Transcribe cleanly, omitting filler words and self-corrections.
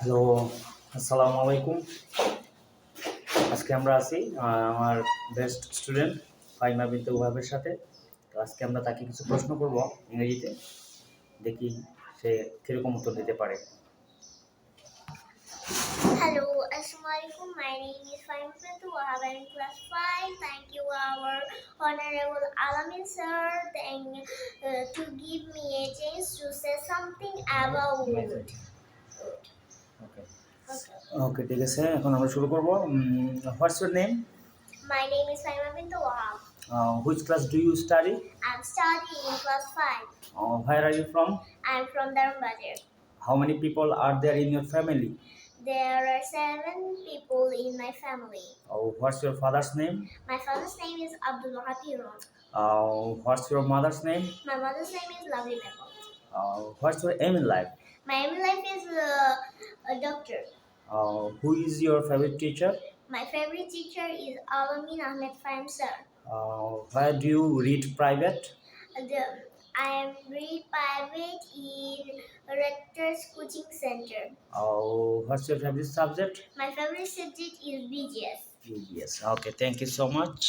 Hello, আসসালামু আলাইকুম। আজকে আমরা আছি আমার বেস্ট স্টুডেন্ট ফাহিমা বিনতে ওহাবের সাথে। তো আজকে আমরা তাকে কিছু প্রশ্ন করব ইংরেজিতে, দেখি সে কীরকম উত্তর দিতে পারে। Hello, Assalamualaikum. My name is Fahima Bintu Wahab. I'm in class 5. Thank you, our Honorable Alamin sir, to give me a chance to say something about wood. ওকে ওকে ঠিক আছে, এখন আমরা শুরু করব। What's your name? My name is Fahima Bintu Wahab. Which class do you study? I'm studying in class 5. Where are you from? I'm from Dharmbajar. How many people are there in your family? There are 7 people in my family. What's your father's name? My father's name is Abdul Wahab Hiron. What's your mother's name? My mother's name is Lovely Mehboob. What's your aim in life? My aim in life is a doctor. Who is your favorite teacher? My favorite teacher is Alamin Ahmed Fahim sir. Where do you read private? I am read private in Rector's Coaching Center. What's your favorite subject? My favorite subject is BGS. Yes. Okay. Thank you so much.